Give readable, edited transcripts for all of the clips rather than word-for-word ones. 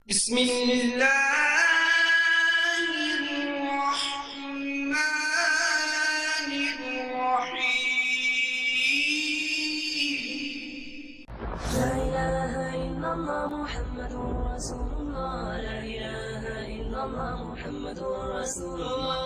بسم اللہ الرحمن الرحیم لا الہ الا اللہ محمد رسول اللہ لا الہ الا اللہ محمد رسول اللہ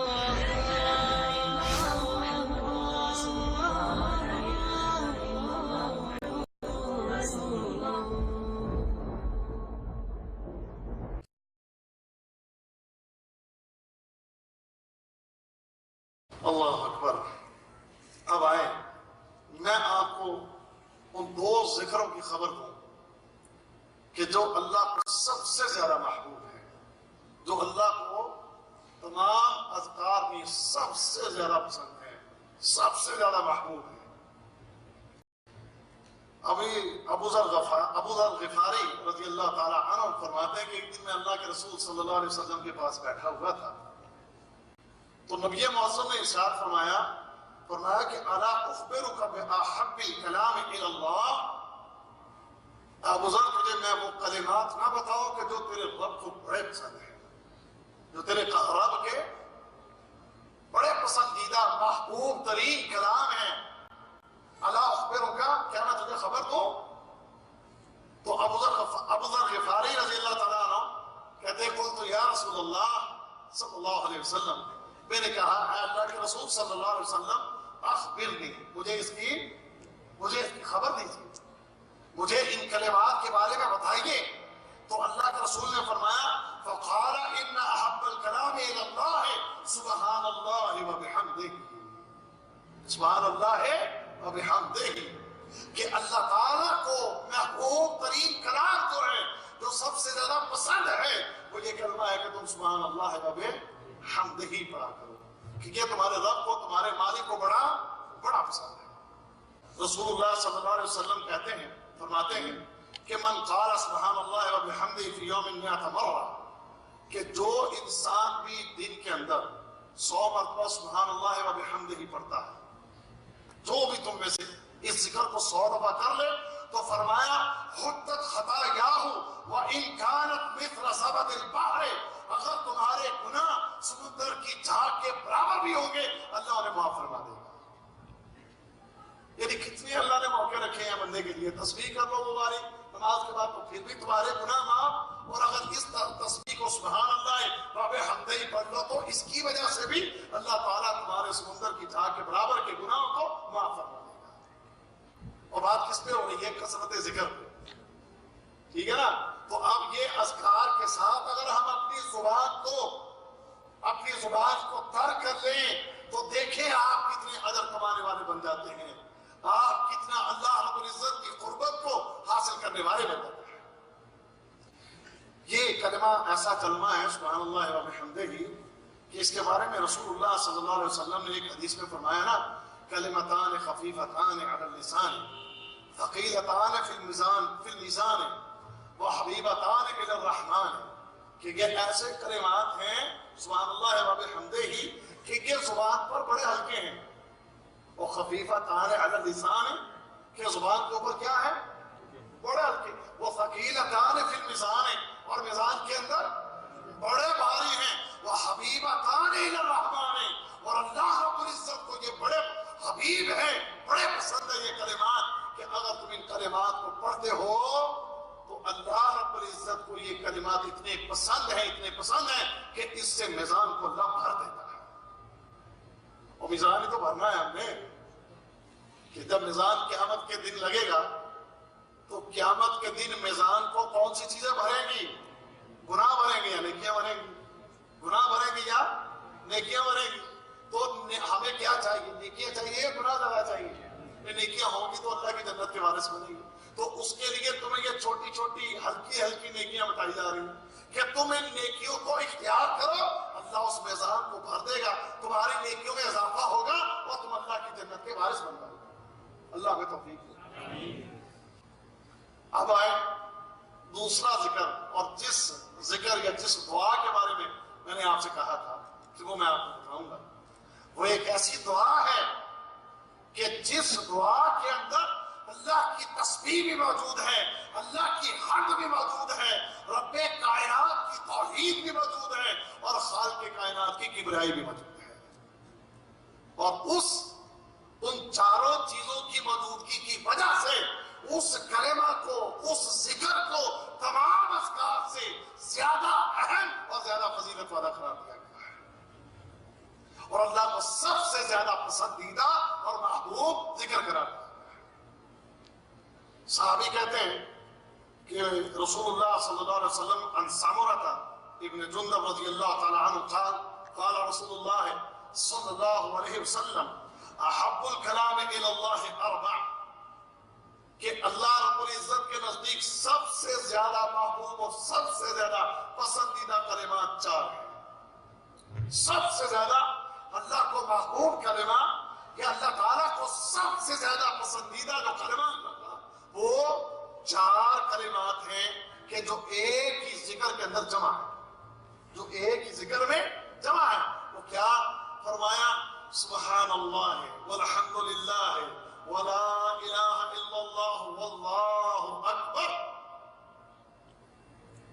اللہ اکبر۔ اب آئے میں آپ کو ان دو ذکروں کی خبر دوں کہ جو اللہ کو سب سے زیادہ محبوب ہے، جو اللہ کو تمام اذکار میں سب سے زیادہ پسند ہے، سب سے زیادہ محبوب ہے۔ ابھی ابو ذر غفاری رضی اللہ تعالی عنہ فرماتے ہیں کہ ایک دن میں اللہ کے رسول صلی اللہ علیہ وسلم کے پاس بیٹھا ہوا تھا، تو نبی معظم نے ارشاد فرمایا کہ الا اخبرک باحب الکلام الی اللہ، ابو ذر تجھے میں وہ کلمات نہ بتاؤں کہ جو تیرے رب کو بڑے پسند ہیں، جو تیرے رب کے بڑے پسندیدہ محبوب ترین کلام ہیں۔ الا اخبرک، کیا میں تجھے خبر دوں؟ تو ابو ذر غفاری رضی اللہ تعالیٰ عنہ کہتے قلت یا رسول اللہ صلی اللہ علیہ وسلم، میں نے کہا اے اللہ کے رسول صلی اللہ علیہ وسلم اخبرنی، مجھے اس کی خبر دیجیے، مجھے ان کلمات کے بارے میں بتائیے۔ تو اللہ کے رسول نے فرمایا فقال ان احب الکلام الی اللہ سبحان اللہ وبحمدہ، سبحان اللہ وبحمدہ، کہ اللہ تعالیٰ کو محبوب ترین کلام جو ہے، جو سب سے زیادہ پسند ہے، وہ یہ کلمہ ہے کہ تم سبحان اللہ وبحمدہ ہی پڑھا کرو، کیونکہ تمہارے رب کو، تمہارے مالک کو بڑا پسند ہے۔ رسول اللہ صلی اللہ علیہ وسلم کہتے ہیں، فرماتے ہیں کہ من قال سبحان اللہ وبحمدہ فی یوم 100 مرہ، کہ جو انسان بھی دن کے اندر 100 مرتبہ سبحان اللہ وبحمدہ ہی پڑھتا ہے، جو بھی تم میں سے اس ذکر کو 100 دفعہ کر لے، تو فرمایا حطت خطایاہ وان کانت مثل زبد البحر، اگر تمہارے گناہ سمندر کی جھاگ کے برابر بھی ہوں گے اللہ انہیں معاف فرما دے گا۔ یعنی کتنے اللہ نے موقع رکھے ہیں بندے کے لیے، تسبیح کر لو مبارک نماز کے بعد تو پھر بھی تمہارے گناہ معاف، اور اگر اس تسبیح کو سبحان اللہ وبحمدہ پڑھ لو تو اس کی وجہ سے بھی اللہ تعالیٰ تمہارے سمندر کی جھاگ کے برابر کے گناہوں کو معاف فرما دے گا۔ اور بات کس پہ ہو رہی ہے؟ کثرت ذکر پہ، ٹھیک ہے نا؟ تو اب یہ اذکار کے ساتھ اگر ہم اپنی زبان کو ترک کر لیں تو دیکھیں آپ کتنے اجر کمانے والے بن جاتے ہیں، آپ کتنا اللہ رب العزت کی قربت کو حاصل کرنے والے بن جاتے ہیں۔ یہ کلمہ ایسا کلمہ ہے سبحان اللہ وبحمدہ، کہ اس کے بارے میں رسول اللہ صلی اللہ علیہ وسلم نے ایک حدیث میں فرمایا نا، کلمتان خفیفتان علی اللسان ثقیلتان فی المیزان وحبیبتان الی الرحمن، کہ یہ ایسے کلمات ہیں سبحان اللہ وبحمدہ کہ یہ زبان پر بڑے ہلکے ہیں، اور خفیفتان علی اللسان کہ زبان کے اوپر کیا ہے؟ بڑے ہلکے، وہ ثقیلتان فی المیزان، اور میزان کے اندر بڑے بھاری ہیں، وہ حبیبتان الی الرحمن، اور اللہ رب العزت کو یہ بڑے حبیب ہیں، بڑے پسند ہے یہ کلمات، کہ اگر تم ان کلمات کو پڑھتے ہو تو اللہ رب العزت کو یہ کلمات اتنے پسند ہیں کہ اس سے میزان کو اللہ بھر دیتا ہے۔ اور میزان ہی تو بھرنا ہے ہم نے، کہ جب میزان قیامت کے دن لگے گا تو قیامت کے دن میزان کو کون سی چیزیں بھریں گی؟ گناہ بھریں گی یا نیکیاں بھریں گی؟ گناہ بھریں گی یا نیکیاں بھریں گی؟ تو ہمیں کیا چاہیے؟ نیکیاں چاہیے یا گناہ زیادہ چاہیے؟ نیکیاں ہوں گی تو اللہ کی جنت کے وارث بنے گی۔ تو اس کے لیے تمہیں یہ چھوٹی چھوٹی ہلکی نیکیاں بتائی جا رہی ہیں کہ تم ان نیکیوں کو اختیار کرو، اللہ اس میزان کو بھر دے گا، تمہاری نیکیوں میں اضافہ ہوگا اور تم اللہ کی جنت کے وارث بن جاؤ گے۔ اللہ ہمیں توفیق دے۔ اب آئے دوسرا ذکر، اور جس ذکر یا جس دعا کے بارے میں نے آپ سے کہا تھا کہ وہ میں آپ کو بتاؤں گا، وہ ایک ایسی دعا ہے کہ جس دعا کے اندر اللہ کی تسبیح بھی موجود ہے، اللہ کی حمد بھی موجود ہے، رب کائنات کبریائی بھی موجود ہے. اور ان چاروں چیزوں کی موجودگی کی وجہ سے اس کلمہ کو، اس ذکر کو تمام اذکار سے زیادہ اہم اور زیادہ فضیلت والا قرار دیا گیا ہے، اور اللہ کو سب سے زیادہ پسندیدہ اور محبوب ذکر قرار دیا گیا ہے. صحابی کہتے ہیں کہ رسول اللہ صلی اللہ علیہ وسلم عن سمرہ ابن جندب رضی اللہ تعالی عنہ قال رسول اللہ صلی اللہ علیہ وسلم احب الکلام الی اللہ اربع، کہ اللہ رب العزت کے نزدیک سب سے زیادہ محبوب اور سب سے زیادہ پسندیدہ کلمات چار ہیں. سب سے زیادہ اللہ کو محبوب کلمہ یا اللہ تعالیٰ کو سب سے زیادہ پسندیدہ جو کلمات لگا وہ چار کلمات ہیں کہ جو ایک ہی ذکر کے اندر جمع ہے، جو ایک ہی ذکر میں جمع ہے. وہ کیا فرمایا؟ سبحان اللہ والحمد للہ ولا الہ الا اللہ واللہ اکبر.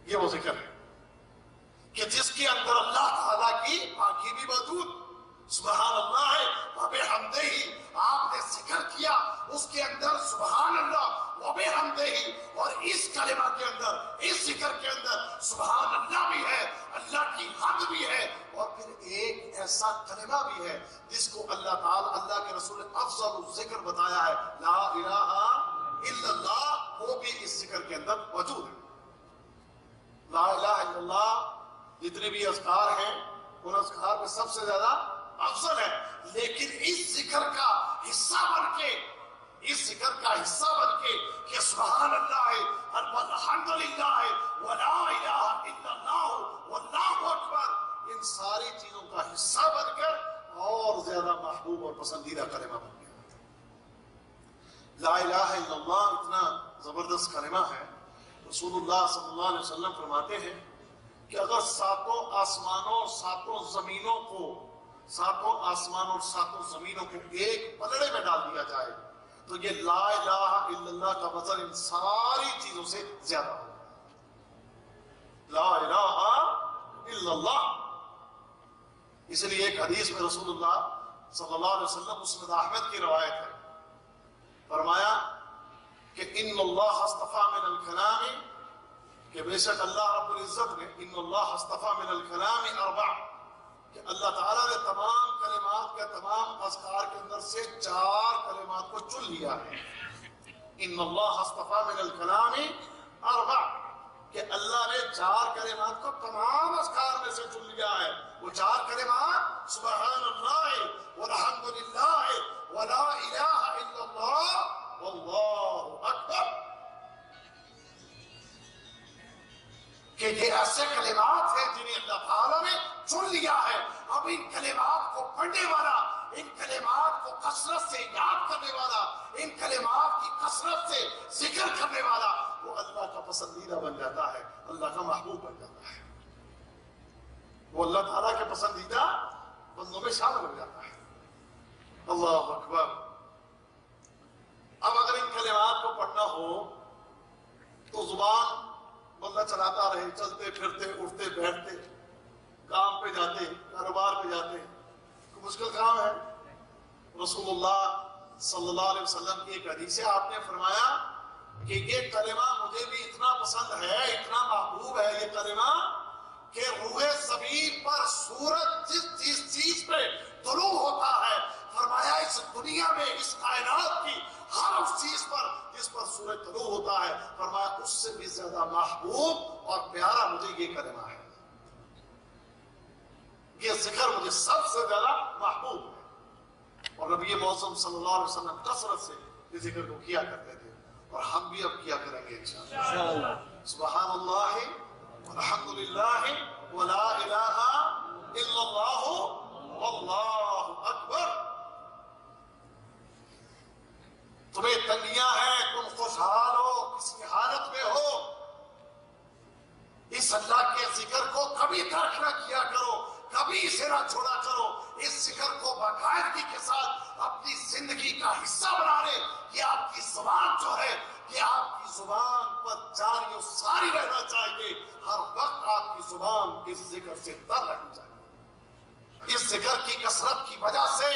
یہ وہ ذکر ہے کہ جس کے اندر اللہ تعالیٰ کی پاکی بھی موجود، سبحان اللہ ہے وبحمدہ، آپ نے ذکر کیا اس کے اندر سبحان اللہ وبحمدہ، اور اس کلمہ کے اندر، اس ذکر کے اندر سبحان اللہ بھی ہے، اللہ کی حمد بھی ہے، اور پھر ایک ایسا کلمہ بھی ہے جس کو اللہ تعالیٰ، اللہ کے رسول نے افضل الذکر بتایا ہے، لا الہ الا اللہ، وہ بھی اس ذکر کے اندر موجود ہے. لا الہ الا اللہ جتنے بھی اذکار ہیں ان اذکار میں سب سے زیادہ افضل ہے، لیکن اس ذکر کا حصہ بن کے، اس ذکر کا حصہ بن کے کہ سبحان اللہ ہے، الحمد للہ ہے، ولا الہ الا اللہ واللہ اکبر، ان ساری چیزوں کا حصہ بن کر اور زیادہ محبوب اور پسندیدہ کلمہ بن گیا. لا الہ الا اللہ اتنا زبردست کلمہ ہے، رسول اللہ صلی اللہ علیہ وسلم فرماتے ہیں کہ اگر ساتوں آسمانوں اور ساتوں زمینوں کو، ساتوں آسمانوں اور ساتوں زمینوں کو ایک پلڑے میں ڈال دیا جائے تو یہ لا الہ الا اللہ کا وزن ان ساری چیزوں سے زیادہ ہوگا. لا الہ الا اللہ. اس لیے ایک حدیث میں رسول اللہ صلی اللہ علیہ وسلم، مسند احمد کی روایت ہے، فرمایا کہ ان اللہ اصطفیٰ من الکلام، کہ بے شک اللہ رب العزت نے، ان اللہ اصطفیٰ من الکلام اربع، کہ اللہ تعالیٰ نے تمام کلمات کے، تمام اذکار کے اندر سے چار کلمات کو چن لیا ہے. ان اللہ اصطفیٰ من الکلام اربع، کہ اللہ نے چار کلمات کو تمام اذکار میں سے چن لیا ہے. وہ چار کلمات سبحان اللہ والحمد للہ ولا الہ الا اللہ واللہ اکبر، کہ یہ ایسے کلمات ہیں جنہیں اللہ تعالیٰ نے چن لیا ہے. اب ان کلمات کو پڑھنے والا، ان کلمات کو کثرت سے یاد کرنے والا، ان کلمات کی کثرت سے ذکر کرنے والا، وہ اللہ کا پسندیدہ بن جاتا ہے، اللہ کا محبوب بن جاتا ہے، وہ اللہ تعالیٰ کے پسندیدہ بندوں میں شامل ہو جاتا ہے. اللہ اکبر. اب اگر ان کلمات کو پڑھنا ہو تو زبان بندہ چلاتا رہے، چلتے پھرتے، اٹھتے بیٹھتے، کام پہ جاتے، کاروبار پہ جاتے، کوئی مشکل کام ہے. رسول اللہ صلی اللہ علیہ وسلم کی ایک حدیث ہے، آپ نے فرمایا کہ یہ کلمہ مجھے بھی اتنا پسند ہے، اتنا محبوب ہے یہ کلمہ، کہ روح زمین پر سورج جس چیز پہ طلوع ہوتا ہے، فرمایا اس دنیا میں، اس کائنات کی ہر اس چیز پر جس پر سورج طلوع ہوتا ہے، فرمایا اس سے بھی زیادہ محبوب اور پیارا مجھے یہ کلمہ ہے، یہ ذکر مجھے سب سے زیادہ محبوب ہے. اور نبی موسم صلی اللہ علیہ وسلم کثرت سے یہ ذکر کو کیا کرتے تھے، اور ہم بھی اب کیا کریں گے انشاءاللہ. سبحان اللہ والحمد للہ ولا الہ الا اللہ واللہ اکبر. تمہیں تنگیاں ہیں، تم خوشحال ہو، کسی حالت میں ہو، اس اللہ کے ذکر کو کبھی ترک نہ کیا کرو، کبھی اسے نہ چھوڑا کرو. اس ذکر کو باقاعدگی کے ساتھ اپنی زندگی کا حصہ بنا لے. یہ آپ کی زبان جو ہے، یہ آپ کی زبان پر جاری و ساری رہنا چاہیے. ہر وقت آپ کی زبان اس ذکر سے تر رہنی چاہیے. اس ذکر کی کثرت کی وجہ سے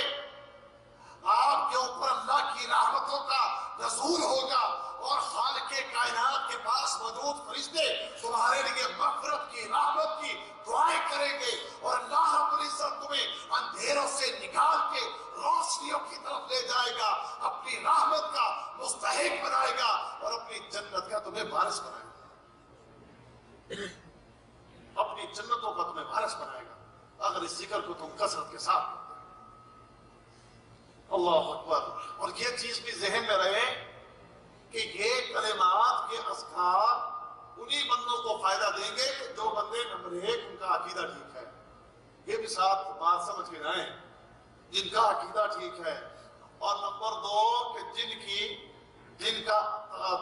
آپ کے اوپر اللہ کی رحمتوں کا نزول ہوگا اور خالق کائنات کے پاس موجود فرشتے تمہارے لیے مغفرت کی رحمت کی دعائیں کریں گے اور اللہ رب العزت تمہیں اندھیروں سے نکال کے روشنیوں کی طرف لے جائے گا، اپنی رحمت کا مستحق بنائے گا اور اپنی جنت کا تمہیں وارث بنائے گا، اپنی جنتوں کا تمہیں وارث بنائے گا اگر اس ذکر کو تم کثرت کے ساتھ کرتے۔ اللہ اکبر۔ اور یہ چیز بھی ذہن میں رہے کہ یہ کلمات کے اذکار انہی بندوں کو فائدہ دیں گے کہ جو بندے نمبر 1 ان کا عقیدہ ٹھیک ہے، یہ بھی ساتھ بات سمجھ کے جائیں، جن کا عقیدہ ٹھیک ہے، اور نمبر 2 کہ جن کا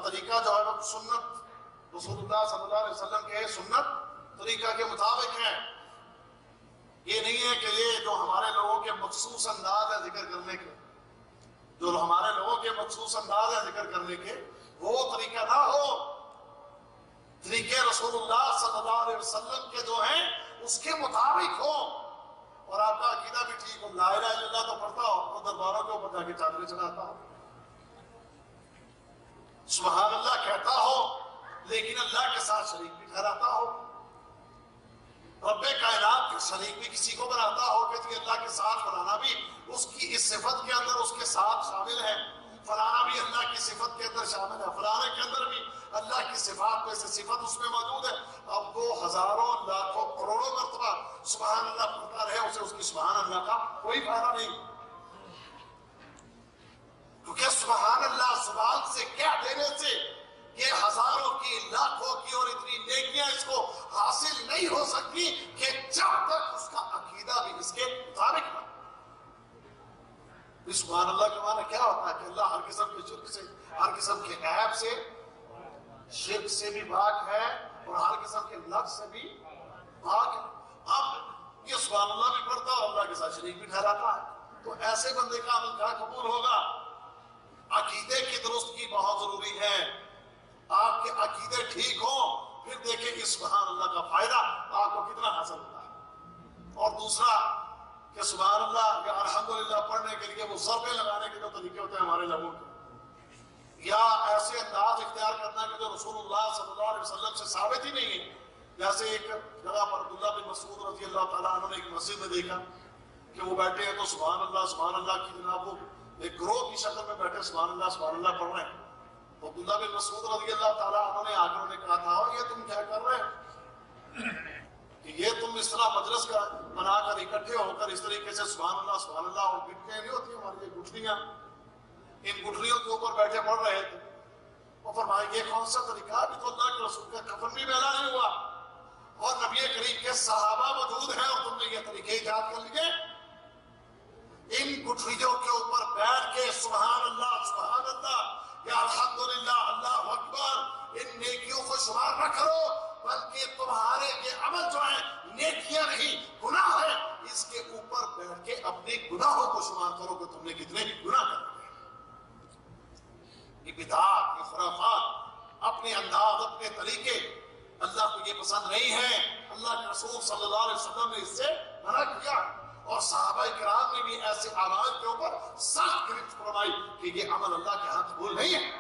طریقہ جو ہے وہ سنت رسول اللہ صلی اللہ علیہ وسلم کے سنت طریقہ کے مطابق ہے۔ یہ نہیں ہے کہ یہ جو ہمارے لوگوں کے مخصوص انداز ہے ذکر کرنے کے، جو ہمارے لوگوں کے مخصوص انداز ہے ذکر کرنے کے، وہ طریقہ نہ ہو، طریقے رسول اللہ صلی اللہ علیہ وسلم کے جو ہیں اس کے مطابق ہو، اور آپ کا عقیدہ بھی ٹھیک ہو، لا الہ الا اللہ تو پڑھتا ہو اور درباروں کے اوپر جا کے چادریں چڑھاتا ہو، سبحان اللہ کہتا ہو لیکن اللہ کے ساتھ شریک بھی ٹھہراتا ہو، رب کائنات کے شریک بھی کسی کو بناتا ہو کہ اللہ کے ساتھ بنانا بھی اس کی اس صفت کے اندر اس کے ساتھ شامل ہے، فلانا بھی اللہ کی صفت کے اندر شامل ہے، فلانے کے اندر بھی اللہ کی صفات میں سے صفت اس میں موجود ہے۔ اب وہ ہزاروں لاکھوں کروڑوں مرتبہ سبحان اللہ پڑھتا رہے، اسے اس کی سبحان اللہ کا کوئی فائدہ نہیں، کیونکہ سبحان اللہ زبان سے کہہ دینے سے یہ ہزاروں کی لاکھوں کی اور اتنی نیکیاں اس کو حاصل نہیں ہو سکتی کہ جب تک اس کا عقیدہ بھی اس کے مطابق نہ۔ سبحان اللہ کے معنی کیا ہوتا ہے کہ اللہ ہر قسم کے شرک سے، ہر قسم کے عیب سے، شرک سے بھی پاک ہے اور ہر قسم کے لفظ سے بھی پاک ہے۔ اب یہ سبحان اللہ بھی پڑھتا ہے اور اللہ کے ساتھ شریک بھی ٹھہراتا ہے، تو ایسے بندے کا عمل کیا قبول ہوگا؟ عقیدے کی درست کی بہت ضروری ہے، آپ کے عقیدے ٹھیک ہوں پھر دیکھیں کہ سبحان اللہ کا فائدہ آپ کو کتنا حاصل ہوتا ہے۔ اور دوسرا کہ سبحان اللہ یا الحمدللہ پڑھنے کے لیے وہ ضربے لگانے کے جو طریقے ہوتے ہیں ہمارے لوگوں کے، یا ایسے انداز اختیار کرنا کہ جو رسول اللہ صلی اللہ علیہ وسلم سے ثابت ہی نہیں ہے، جیسے ایک جگہ پر عبداللہ بن مسعود رضی اللہ تعالیٰ عنہ نے ایک مسجد میں دیکھا کہ وہ بیٹھے ہیں تو سبحان اللہ کی جناب وہ ایک گروہ کی شکل میں بیٹھے سبحان اللہ پڑھ رہے ہیں، تو عبداللہ بن مسعود رضی اللہ تعالیٰ عنہ نے آ کر انہیں کہا تھا یہ تم کیا کر رہے ہیں کہ یہ تم اس طرح مجلس کا بنا کر اکٹھے ہو کر اس طریقے سے سبحان اللہ اور گٹھیاں نہیں ہوتی ہماری یہ گٹھلیاں، ان گٹھلیوں کے اوپر بیٹھے پڑھ رہے تھے، اور فرمایا یہ کون سا طریقہ؟ ابھی تو اللہ کے رسول کا کفن بھی میلا نہیں ہوا اور نبی کریم کے صحابہ موجود ہیں اور تم نے یہ طریقے ایجاد کر لیے؟ ان گٹھلیوں کے اوپر بیٹھ کے سبحان اللہ یا الحمدللہ اللہ اکبر ان نیکیوں کو شمار نہ کرو، بلکہ تمہارے یہ عمل جو ہے نیکیاں نہیں گناہ ہے، اس کے اوپر بیٹھ کے اپنے گناہوں کو شمار کرو کہ تم نے کتنے گناہ کر دیے۔ یہ بدعات، یہ خرافات، اپنے انداز، اپنے طریقے اللہ کو یہ پسند نہیں ہے، اللہ کے رسول صلی اللہ علیہ وسلم نے اس سے منع کیا، اور صحابہ کرام نے بھی ایسے اعمال کے اوپر سخت گرفت فرمائی کہ یہ عمل اللہ کے ہاں قبول نہیں ہے۔